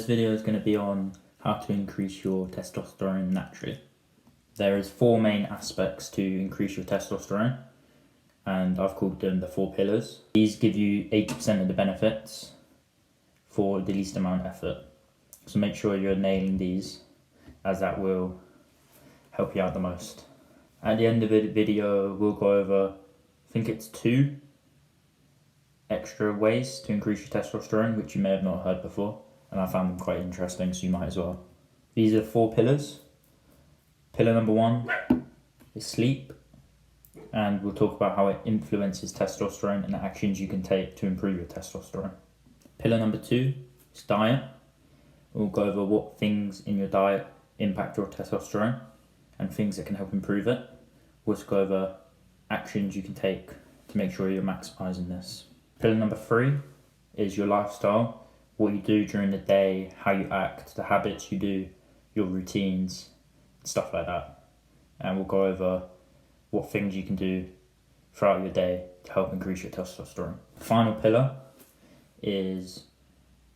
This video is going to be on how to increase your testosterone naturally. There is 4 main aspects to increase your testosterone, and I've called them the 4 pillars. These give you 80% of the benefits for the least amount of effort. So make sure you're nailing these, as that will help you out the most. At the end of the video, we'll go over, I think it's 2 extra ways to increase your testosterone, which you may have not heard before, and I found them quite interesting, so you might as well. These are 4 pillars. Pillar number 1 is sleep, and we'll talk about how it influences testosterone and the actions you can take to improve your testosterone. Pillar number 2 is diet. We'll go over what things in your diet impact your testosterone and things that can help improve it. We'll also go over actions you can take to make sure you're maximizing this. Pillar number 3 is your lifestyle, what you do during the day, how you act, the habits you do, your routines, stuff like that. And we'll go over what things you can do throughout your day to help increase your testosterone. The final pillar is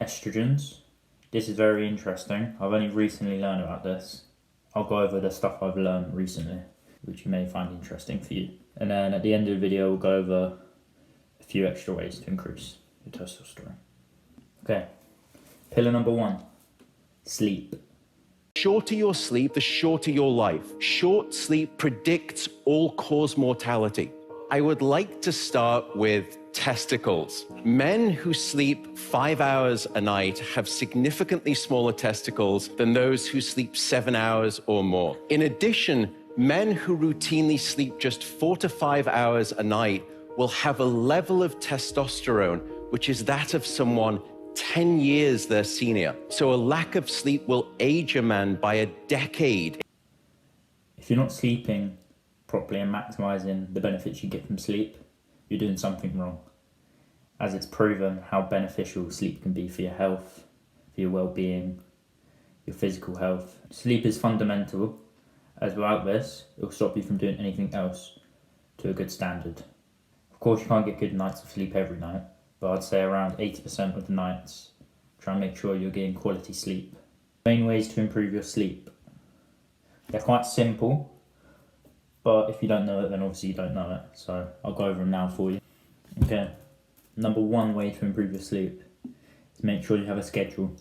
estrogens. This is very interesting. I've only recently learned about this. I'll go over the stuff I've learned recently, which you may find interesting for you. And then at the end of the video, we'll go over a few extra ways to increase your testosterone. Okay, pillar number 1, sleep. Shorter your sleep, the shorter your life. Short sleep predicts all-cause mortality. I would like to start with testicles. Men who sleep 5 hours a night have significantly smaller testicles than those who sleep 7 hours or more. In addition, men who routinely sleep just 4 to 5 hours a night will have a level of testosterone which is that of someone 10 years their senior. So a lack of sleep will age a man by a decade. If you're not sleeping properly and maximizing the benefits you get from sleep, you're doing something wrong, as it's proven how beneficial sleep can be for your health, for your well-being, your physical health. Sleep is fundamental, as without this, it will stop you from doing anything else to a good standard. Of course, you can't get good nights of sleep every night, but I'd say around 80% of the nights, try and make sure you're getting quality sleep. Main ways to improve your sleep. They're quite simple, but if you don't know it, then obviously you don't know it. So I'll go over them now for you. Okay, number 1 way to improve your sleep is make sure you have a schedule.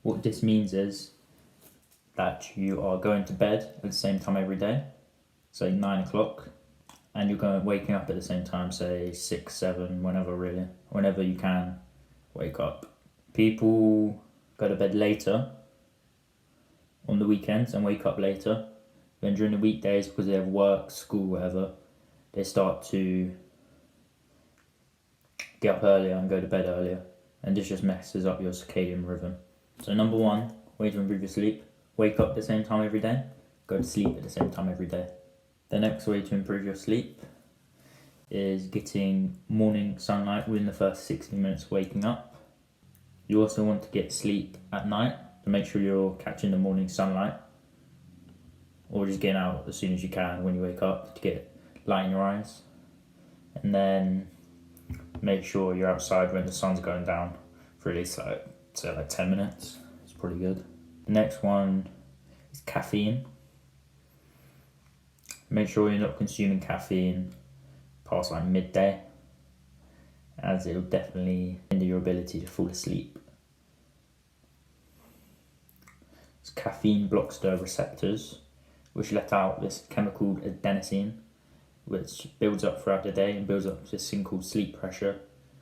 What this means is that you are going to bed at the same time every day, say 9 o'clock, and you're waking up at the same time, say 6, 7, whenever you can wake up. People go to bed later on the weekends and wake up later. Then during the weekdays, because they have work, school, whatever, they start to get up earlier and go to bed earlier, and this just messes up your circadian rhythm. So number 1 way to improve your sleep: wake up at the same time every day, go to sleep at the same time every day. The next way to improve your sleep is getting morning sunlight within the first 60 minutes of waking up. You also want to get sleep at night to make sure you're catching the morning sunlight, or just getting out as soon as you can when you wake up to get light in your eyes. And then make sure you're outside when the sun's going down for at least like 10 minutes. It's pretty good. The next one is caffeine. Make sure you're not consuming caffeine past like midday, as it'll definitely hinder your ability to fall asleep. So caffeine blocks the receptors which let out this chemical called adenosine, which builds up throughout the day and builds up this thing called sleep pressure,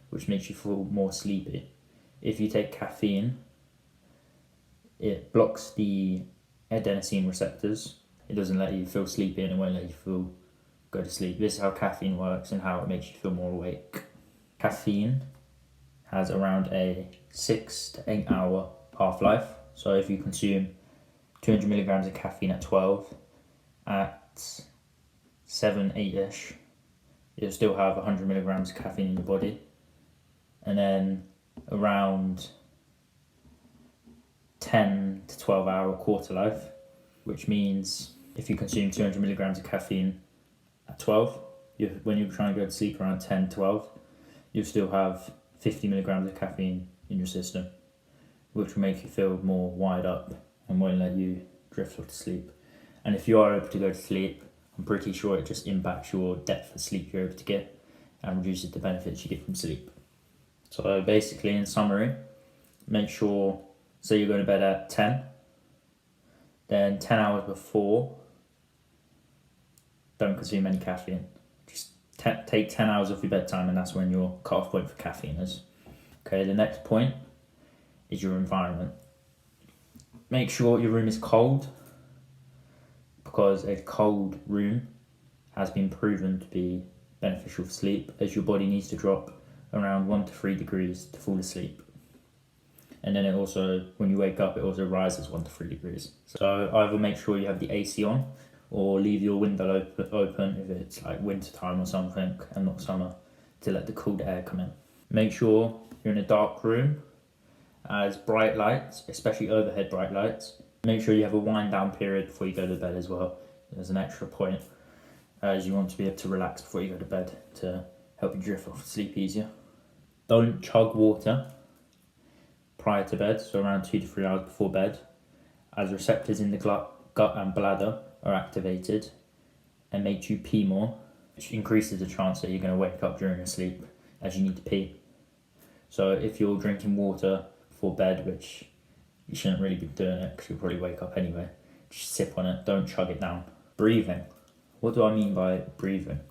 which makes you feel more sleepy. If you take caffeine, it blocks the adenosine receptors. It doesn't let you feel sleepy and it won't let you go to sleep. This is how caffeine works and how it makes you feel more awake. Caffeine has around a 6 to 8 hour half-life. So if you consume 200 milligrams of caffeine at 12, at 7, 8-ish, you'll still have 100 milligrams of caffeine in your body. And then around 10 to 12 hour quarter life, which means if you consume 200 milligrams of caffeine at 12, when you're trying to go to sleep around 10, 12, you'll still have 50 milligrams of caffeine in your system, which will make you feel more wide up and won't let you drift off to sleep. And if you are able to go to sleep, I'm pretty sure it just impacts your depth of sleep you're able to get and reduces the benefits you get from sleep. So basically, in summary, make sure, say you're going to bed at 10, then 10 hours before, don't consume any caffeine. Just take 10 hours off your bedtime, and that's when your cut-off point for caffeine is. Okay, the next point is your environment. Make sure your room is cold, because a cold room has been proven to be beneficial for sleep, as your body needs to drop around 1 to 3 degrees to fall asleep. And then it also, when you wake up, it also rises 1 to 3 degrees. So either make sure you have the AC on, or leave your window open if it's like winter time or something and not summer, to let the cold air come in. Make sure you're in a dark room, as bright lights, especially overhead bright lights. Make sure you have a wind down period before you go to bed as well. There's an extra point, as you want to be able to relax before you go to bed to help you drift off to sleep easier. Don't chug water prior to bed, so around 2 to 3 hours before bed, as receptors in the gut and bladder are activated and make you pee more, which increases the chance that you're going to wake up during your sleep as you need to pee. So if you're drinking water before bed, which you shouldn't really be doing it because you'll probably wake up anyway, just sip on it, don't chug it down. Breathing. What do I mean by breathing?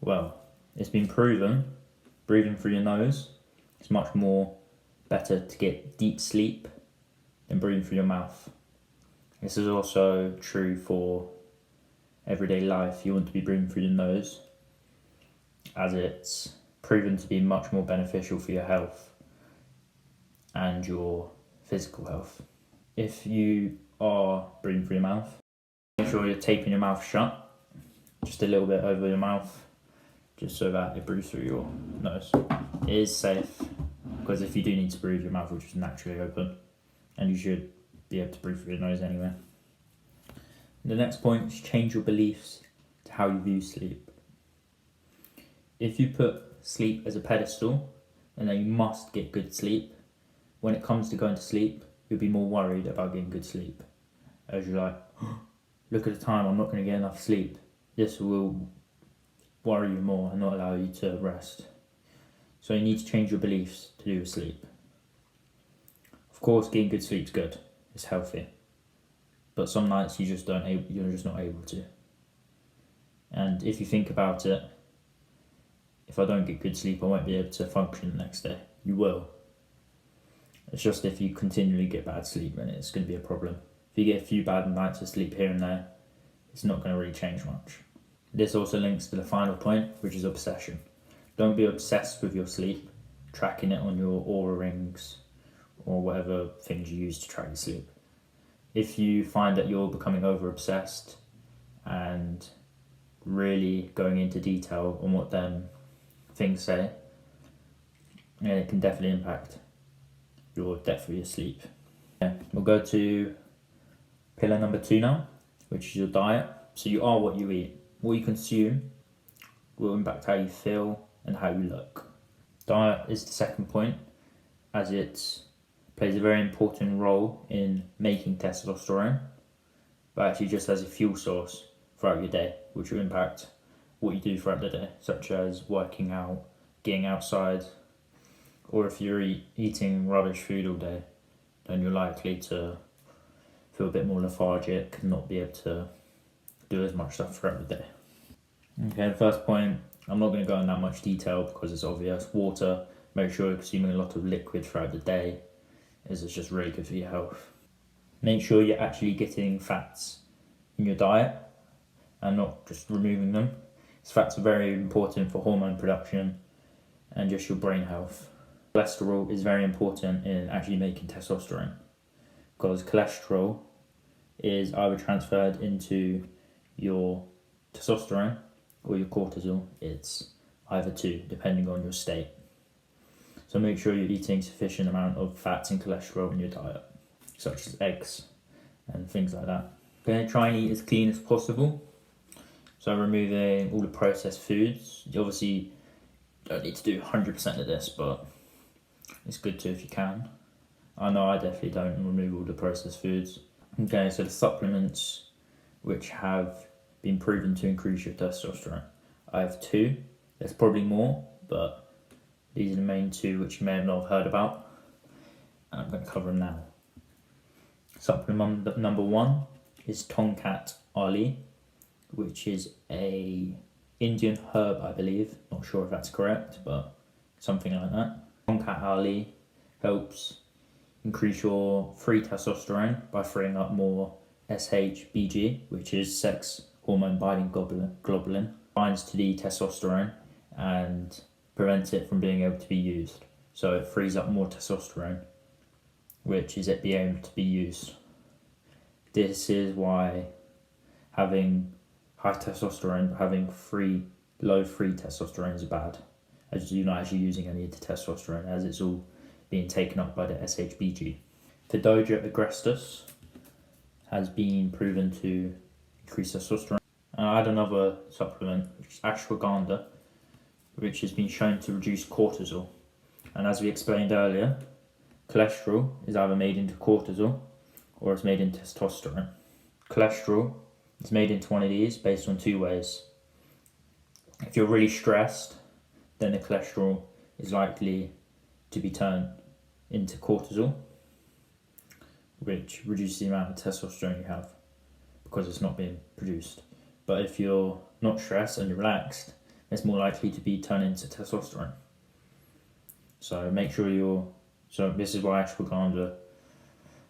Well, it's been proven breathing through your nose is much more better to get deep sleep than breathing through your mouth. This is also true for everyday life. You want to be breathing through your nose, as it's proven to be much more beneficial for your health and your physical health. If you are breathing through your mouth, make sure you're taping your mouth shut, just a little bit over your mouth, just so that it breathes through your nose. It is safe, because if you do need to breathe, your mouth will just naturally open, and you should be able to breathe through your nose anyway. The next point is change your beliefs to how you view sleep. If you put sleep as a pedestal, and then you must get good sleep, when it comes to going to sleep, you'll be more worried about getting good sleep. As you're like, look at the time, I'm not going to get enough sleep. This will worry you more and not allow you to rest. So you need to change your beliefs to do with sleep. Of course, getting good sleep's good. It's healthy. But some nights you're just not able to. And if you think about it, if I don't get good sleep, I won't be able to function the next day. You will. It's just if you continually get bad sleep, then it's going to be a problem. If you get a few bad nights of sleep here and there, it's not going to really change much. This also links to the final point, which is obsession. Don't be obsessed with your sleep, tracking it on your Oura rings or whatever things you use to track your sleep. If you find that you're becoming over obsessed and really going into detail on what them things say, and it can definitely impact your depth of your sleep. We'll go to pillar number 2 now, which is your diet. So you are what you eat. What you consume will impact how you feel and how you look. Diet is the second point, as it plays a very important role in making testosterone, but actually just as a fuel source throughout your day, which will impact what you do throughout the day, such as working out, getting outside, or if you're eating rubbish food all day, then you're likely to feel a bit more lethargic and not be able to do as much stuff throughout the day. Okay, the first point, I'm not going to go in that much detail because it's obvious. Water, make sure you're consuming a lot of liquid throughout the day, as it's just really good for your health. Make sure you're actually getting fats in your diet and not just removing them. These fats are very important for hormone production and just your brain health. Cholesterol is very important in actually making testosterone, because cholesterol is either transferred into your testosterone or your cortisol. It's either two, depending on your state. So make sure you're eating sufficient amount of fats and cholesterol in your diet, such as eggs and things like that. Okay, try and eat as clean as possible. So removing all the processed foods. You obviously don't need to do 100% of this, but it's good to if you can. I know I definitely don't remove all the processed foods. Okay, so the supplements which have been proven to increase your testosterone. I have two. There's probably more, but these are the main two which you may have not heard about. And I'm going to cover them now. Supplement number one is Tonkat Ali, which is a Indian herb, I believe. Not sure if that's correct, but something like that. Tonkat Ali helps increase your free testosterone by freeing up more SHBG, which is sex hormone binding globulin, binds to the testosterone and prevents it from being able to be used. So it frees up more testosterone, which is it being able to be used. This is why having high testosterone, but having low free testosterone is bad, as you're not actually using any of the testosterone, as it's all being taken up by the SHBG. Fedoja agrestis has been proven to increase testosterone. And I had another supplement, which is ashwagandha, which has been shown to reduce cortisol. And as we explained earlier, cholesterol is either made into cortisol or it's made into testosterone. Cholesterol is made into one of these based on two ways. If you're really stressed, then the cholesterol is likely to be turned into cortisol, which reduces the amount of testosterone you have because it's not being produced. But if you're not stressed and you're relaxed, it's more likely to be turned into testosterone. So make sure so this is why ashwagandha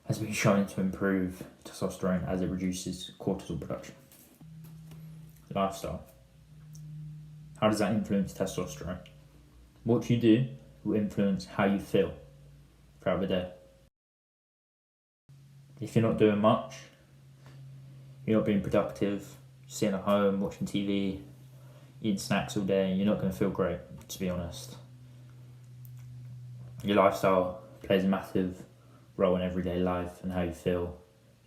has been shown to improve testosterone as it reduces cortisol production. Lifestyle. How does that influence testosterone? What you do will influence how you feel throughout the day. If you're not doing much, you're not being productive, sitting at home, watching TV, eating snacks all day, you're not going to feel great, to be honest. Your lifestyle plays a massive role in everyday life and how you feel,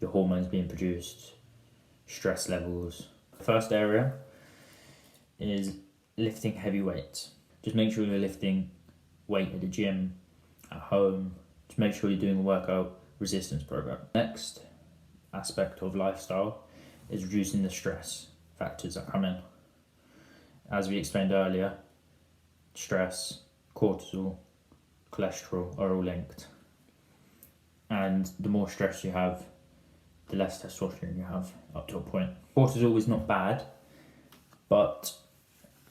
your hormones being produced, stress levels. The first area is lifting heavy weights. Just make sure you're lifting weight at the gym, at home. Just make sure you're doing a workout resistance program. Next aspect of lifestyle is reducing the stress factors that come in. As we explained earlier, stress, cortisol, cholesterol are all linked. And the more stress you have, the less testosterone you have, up to a point. Cortisol is not bad, but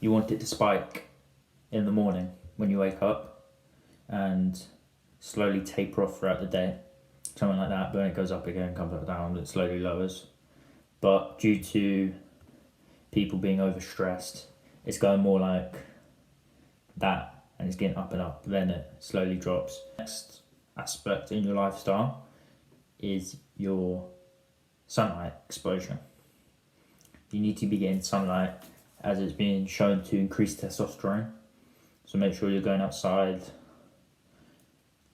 you want it to spike in the morning when you wake up and slowly taper off throughout the day. Something like that, but then it goes up again, comes back down, it slowly lowers. But due to people being overstressed, it's going more like that and it's getting up and up, then it slowly drops. Next aspect in your lifestyle is your sunlight exposure. You need to be getting sunlight as it's been shown to increase testosterone. So make sure you're going outside,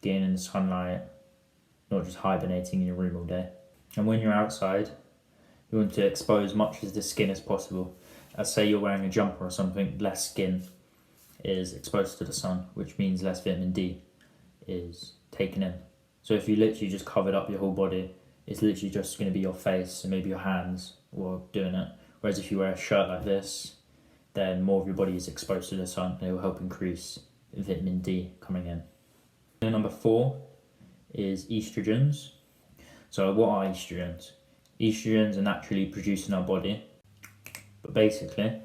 getting in the sunlight, not just hibernating in your room all day. And when you're outside, you want to expose much of the skin as possible. As say you're wearing a jumper or something, less skin is exposed to the sun, which means less vitamin D is taken in. So if you literally just covered up your whole body, it's literally just going to be your face and maybe your hands while doing it. Whereas if you wear a shirt like this, then more of your body is exposed to the sun. It will help increase vitamin D coming in. And number 4 is estrogens. So what are estrogens? Estrogens are naturally produced in our body, but basically,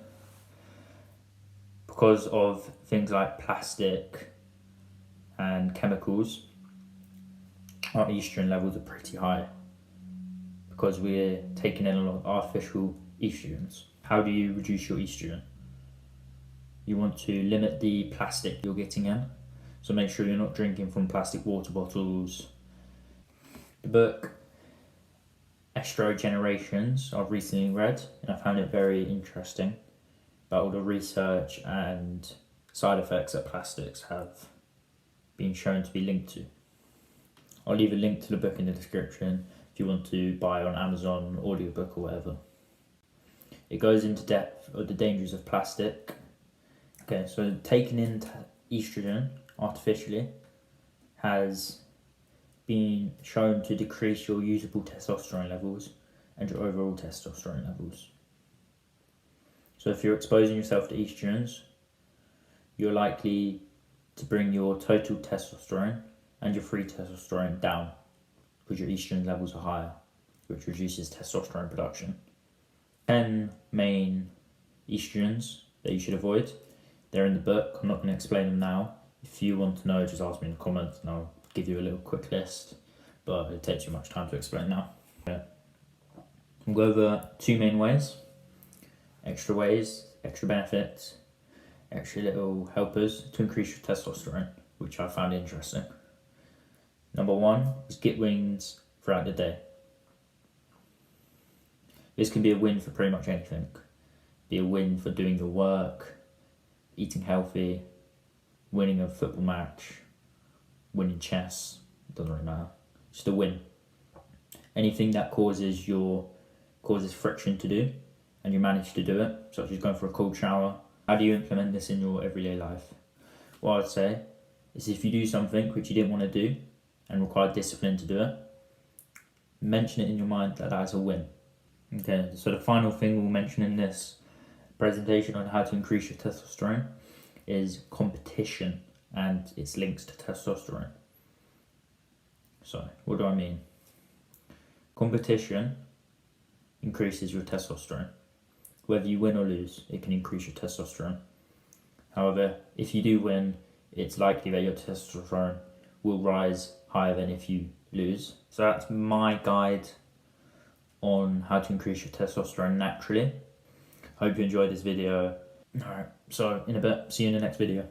because of things like plastic and chemicals, our estrogen levels are pretty high because we're taking in a lot of artificial estrogens. How do you reduce your estrogen? You want to limit the plastic you're getting in, so make sure you're not drinking from plastic water bottles. The book ESTROGENS I've recently read, and I found it very interesting about all the research and side effects that plastics have been shown to be linked to. I'll leave a link to the book in the description if you want to buy on Amazon, audiobook or whatever. It goes into depth of the dangers of plastic. Okay, so taking in estrogen artificially has been shown to decrease your usable testosterone levels and your overall testosterone levels. So if you're exposing yourself to estrogens, you're likely to bring your total testosterone and your free testosterone down because your estrogen levels are higher, which reduces testosterone production. 10 main estrogens that you should avoid. They're in the book. I'm not going to explain them now. If you want to know, just ask me in the comments and I'll give you a little quick list, but it takes too much time to explain now. Okay. We'll go over 2 main ways, extra benefits, extra little helpers to increase your testosterone, which I found interesting. Number 1 is get wins throughout the day. This can be a win for pretty much anything. Be a win for doing your work, eating healthy, winning a football match, winning chess, it doesn't really matter. Just a win. Anything that causes friction to do and you manage to do it, such as going for a cold shower. How do you implement this in your everyday life? What I'd say is if you do something which you didn't want to do and require discipline to do it, mention it in your mind that that's a win. Okay, so the final thing we'll mention in this presentation on how to increase your testosterone is competition and its links to testosterone. So, what do I mean? Competition increases your testosterone. Whether you win or lose, it can increase your testosterone. However, if you do win, it's likely that your testosterone will rise higher than if you lose. So that's my guide on how to increase your testosterone naturally. Hope you enjoyed this video. Alright, so in a bit, see you in the next video.